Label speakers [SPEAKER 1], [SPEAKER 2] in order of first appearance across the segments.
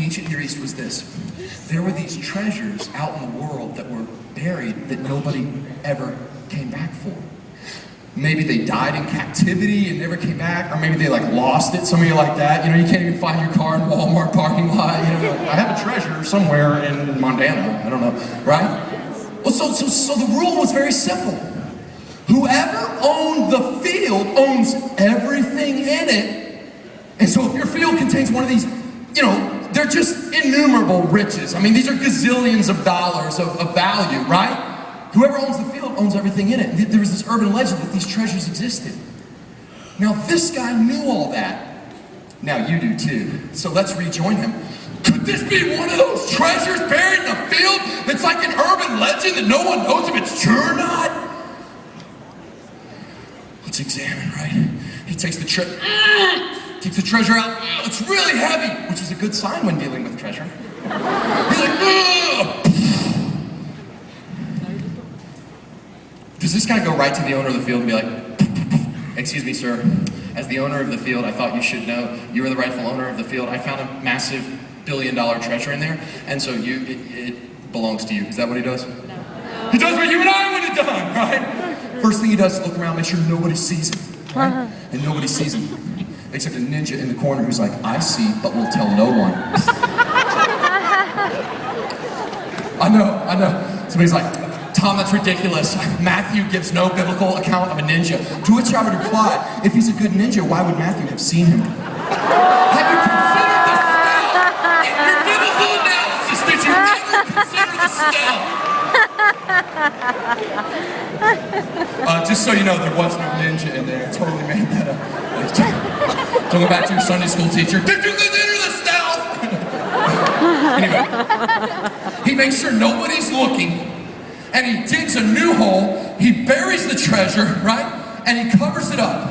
[SPEAKER 1] ancient Near East was this. There were these treasures out in the world that were buried that nobody ever came back for. Maybe they died in captivity and never came back, or maybe they like lost it, some of you like that. You know, you can't even find your car in Walmart parking lot. You know, I have a treasure somewhere in Montana, I don't know, right? Well, so the rule was very simple. Whoever owned the field owns everything in it. And so if your field contains one of these, you know, they're just innumerable riches. I mean, these are gazillions of dollars of value, right? Whoever owns the field owns everything in it. There was this urban legend that these treasures existed. Now, this guy knew all that. Now, you do too. So let's rejoin him. Could this be one of those treasures buried in a field that's like an urban legend that no one knows if it's true or not? Let's examine, right? He takes the treasure out. It's really heavy, which is a good sign when dealing with treasure. He's like, ugh! Does this guy go right to the owner of the field and be like, excuse me, sir, as the owner of the field, I thought you should know you are the rightful owner of the field. I found a massive billion-dollar treasure in there, and so it belongs to you. Is that what he does? No. He does what you and I would have done, right? First thing he does is look around, make sure nobody sees him, right? And nobody sees him, except a ninja in the corner who's like, I see, but will tell no one. I know. Somebody's like, Tom, that's ridiculous. Matthew gives no biblical account of a ninja. To which I would reply, if he's a good ninja, why would Matthew have seen him? Have you considered the stealth? In your biblical analysis, did you ever consider the stealth? Just so you know, there was no ninja in there. I totally made that up. Don't go back to your Sunday school teacher. Did you consider the stealth? Anyway, he makes sure nobody's looking. And he digs a new hole, he buries the treasure, right? And he covers it up.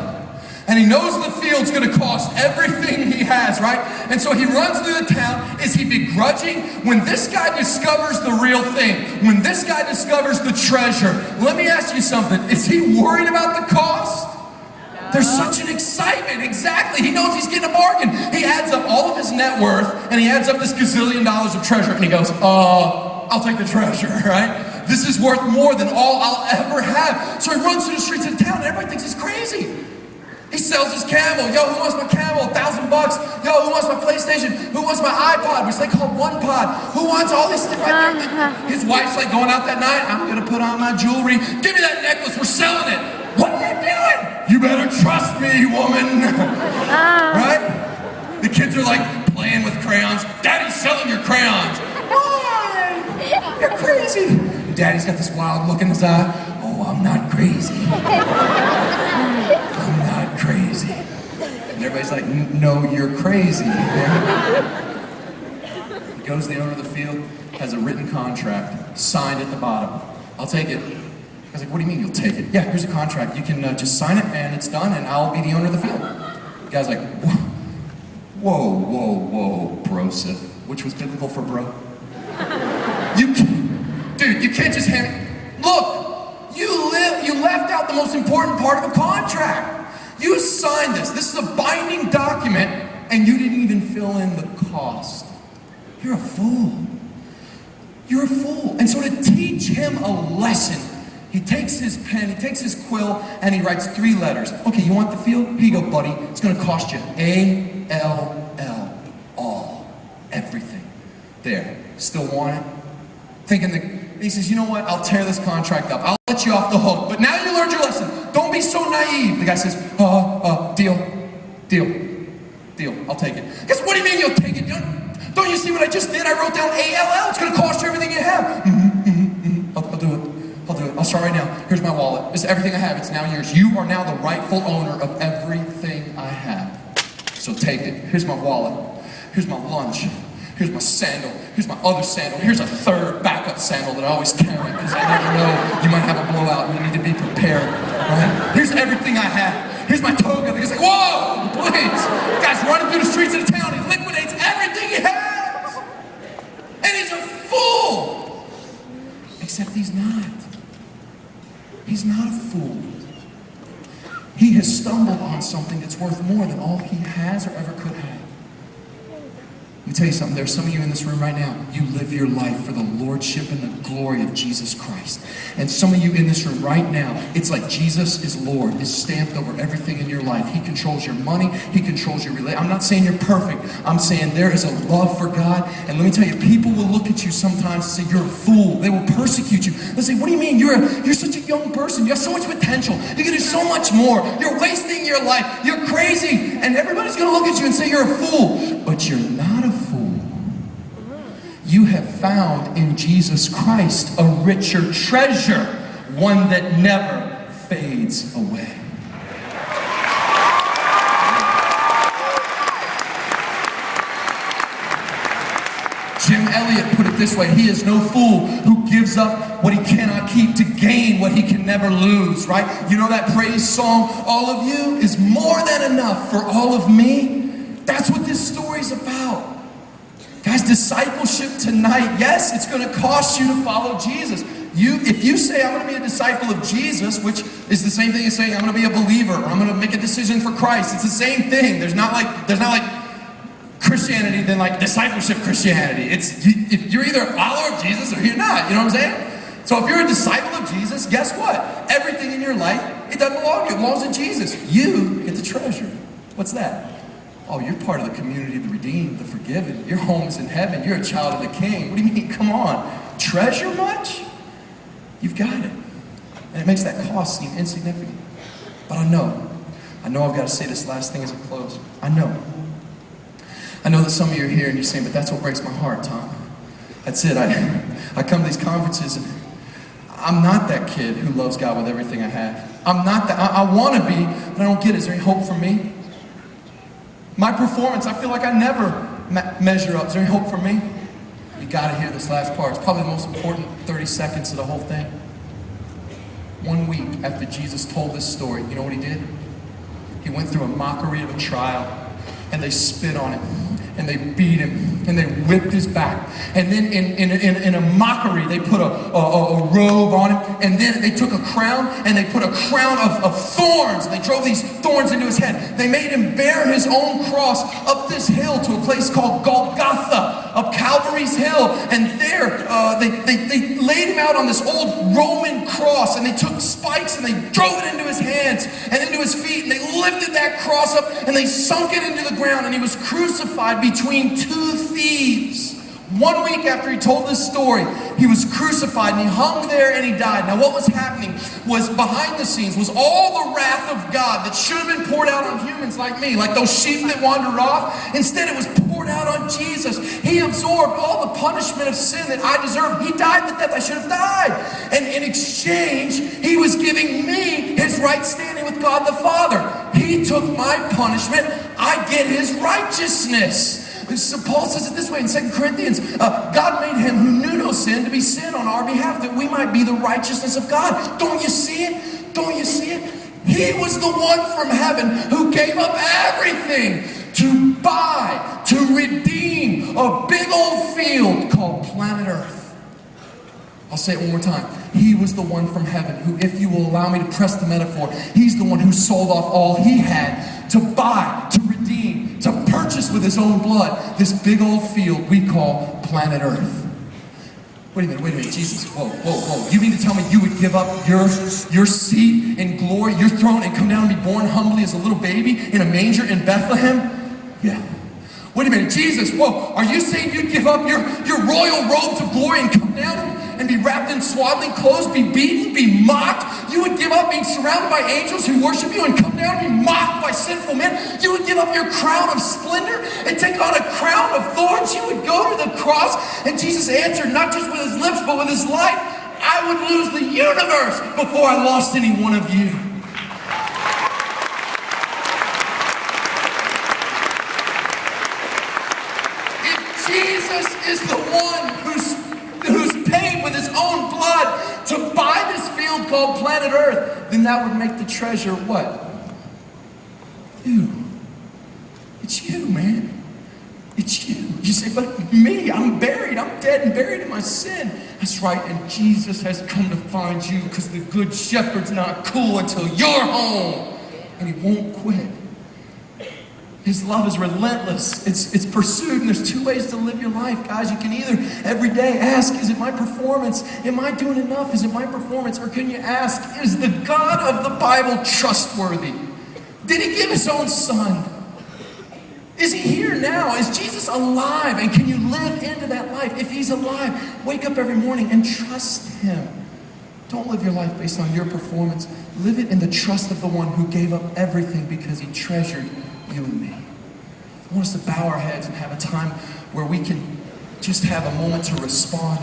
[SPEAKER 1] And he knows the field's gonna cost everything he has, right? And so he runs through the town. Is he begrudging? When this guy discovers the real thing, when this guy discovers the treasure, let me ask you something. Is he worried about the cost? There's such an excitement, exactly. He knows he's getting a bargain. He adds up all of his net worth, and he adds up this gazillion dollars of treasure, and he goes, I'll take the treasure, right? This is worth more than all I'll ever have. So he runs through the streets of the town, and everybody thinks he's crazy. He sells his camel. Yo, who wants my camel? $1,000. Yo, who wants my PlayStation? Who wants my iPod, which they call one pod? Who wants all these things right there? His wife's like going out that night, I'm gonna put on my jewelry. Give me that necklace, we're selling it. What are you doing? You better trust me, woman. Right? The kids are like playing with crayons. Daddy's selling your crayons. Why? You're crazy. Daddy's got this wild look in his eye. Oh, I'm not crazy. I'm not crazy. And everybody's like, no, you're crazy. He goes to the owner of the field, has a written contract, signed at the bottom. I'll take it. I was like, what do you mean you'll take it? Yeah, here's a contract. You can just sign it and it's done and I'll be the owner of the field. The guy's like, whoa, brosif, which was biblical for bro. Dude, you can't just hand it. Look, you left out the most important part of the contract. You signed this. This is a binding document, and you didn't even fill in the cost. You're a fool. You're a fool. And so to teach him a lesson, he takes his pen, he takes his quill, and he writes 3 letters. Okay, you want the field? Here you go, buddy. It's going to cost you A-L-L, all, everything. There. Still want it? He says, you know what, I'll tear this contract up. I'll let you off the hook. But now you learned your lesson. Don't be so naive. The guy says, deal. I'll take it. Guess what do you mean you'll take it? Don't you see what I just did? I wrote down A-L-L. It's going to cost you everything you have. I'll do it. I'll start right now. Here's my wallet. This is everything I have. It's now yours. You are now the rightful owner of everything I have. So take it. Here's my wallet. Here's my lunch. Here's my sandal. Here's my other sandal. Here's a third backup sandal that I always carry because I never know you might have a blowout. You need to be prepared, right? Here's everything I have. Here's my toga. The guy's like, whoa, please. The guy's running through the streets of the town. He liquidates everything he has. And he's a fool. Except he's not. He's not a fool. He has stumbled on something that's worth more than all he has or ever could have. Let me tell you something. There's some of you in this room right now. You live your life for the lordship and the glory of Jesus Christ. And some of you in this room right now, it's like Jesus is Lord, is stamped over everything in your life. He controls your money. He controls your relationship. I'm not saying you're perfect. I'm saying there is a love for God. And let me tell you, people will look at you sometimes and say, you're a fool. They will persecute you. They'll say, what do you mean? You're such a young person. You have so much potential. You can do so much more. You're wasting your life. You're crazy. And everybody's going to look at you and say, you're a fool. But you're not a fool. You have found in Jesus Christ a richer treasure, one that never fades away. Jim Elliott put it this way: he is no fool who gives up what he cannot keep to gain what he can never lose, right? You know that praise song, all of you is more than enough for all of me? That's what this story's about. Guys, discipleship tonight, yes, it's going to cost you to follow Jesus. If you say, I'm going to be a disciple of Jesus, which is the same thing as saying, I'm going to be a believer, or I'm going to make a decision for Christ. It's the same thing. There's not like Christianity than like discipleship Christianity. If you're either a follower of Jesus or you're not, you know what I'm saying? So if you're a disciple of Jesus, guess what? Everything in your life, it doesn't belong to you. It belongs to Jesus. You get the treasure. What's that? Oh, you're part of the community of the redeemed, the forgiven. Your home is in heaven. You're a child of the King. What do you mean? Come on. Treasure much? You've got it. And it makes that cost seem insignificant. But I know I've got to say this last thing as I close. I know that some of you are here and you're saying, but that's what breaks my heart, Tom. That's it. I come to these conferences and I'm not that kid who loves God with everything I have. I'm not that. I want to be, but I don't get it. Is there any hope for me? My performance, I feel like I never measure up. Is there any hope for me? You got to hear this last part. It's probably the most important 30 seconds of the whole thing. 1 week after Jesus told this story, you know what he did? He went through a mockery of a trial, and they spit on him, and they beat him, and they whipped his back. And then in a mockery, they put a robe on him, and then they took a crown, and they put a crown of thorns. They drove these thorns into his head. They made him bear his own cross up this hill to a place called Golgotha, up Calvary's hill. And there, they laid him out on this old Roman cross, and they took spikes, and they drove it into his hands and into his feet, and they lifted that cross up, and they sunk it into the ground, and he was crucified between two thieves. 1 week after he told this story, he was crucified and he hung there and he died. Now what was happening was, behind the scenes, was all the wrath of God that should have been poured out on humans like me, like those sheep that wandered off. Instead, it was poured out on Jesus. He absorbed all the punishment of sin that I deserved. He died the death I should have died. And in exchange, he was giving me his right standing with God the Father. He took my punishment. I get his righteousness. So Paul says it this way in 2 Corinthians. God made him who knew no sin to be sin on our behalf, that we might be the righteousness of God. Don't you see it? Don't you see it? He was the one from heaven who gave up everything to buy, to redeem a big old field called planet Earth. I'll say it one more time. He was the one from heaven who, if you will allow me to press the metaphor, he's the one who sold off all he had to buy, to redeem, to purchase with his own blood this big old field we call planet Earth. Wait a minute, Jesus, whoa. You mean to tell me you would give up your seat in glory, your throne, and come down and be born humbly as a little baby in a manger in Bethlehem? Yeah. Wait a minute, Jesus, whoa, are you saying you'd give up your royal robes of glory and come down and be wrapped in swaddling clothes, be beaten, be mocked? You would give up being surrounded by angels who worship you and come down and be mocked by sinful men? You would give up your crown of splendor and take on a crown of thorns? You would go to the cross? And Jesus answered, not just with his lips, but with his life, I would lose the universe before I lost any one of you. If Jesus is the one who's paid with his own blood to buy this field called planet Earth, then that would make the treasure what? You. It's you, man. It's you. You say, but me, I'm buried. I'm dead and buried in my sin. That's right, and Jesus has come to find you because the good shepherd's not cool until you're home. And he won't quit.
[SPEAKER 2] His love is relentless. It's pursued, and there's two ways to live your life, guys. You can either every day ask, is it my performance? Am I doing enough? Is it my performance? Or can you ask, is the God of the Bible trustworthy? Did he give his own son? Is he here now? Is Jesus alive? And can you live into that life? If he's alive, wake up every morning and trust him. Don't live your life based on your performance. Live it in the trust of the one who gave up everything because he treasured you and me. I want us to bow our heads and have a time where we can just have a moment to respond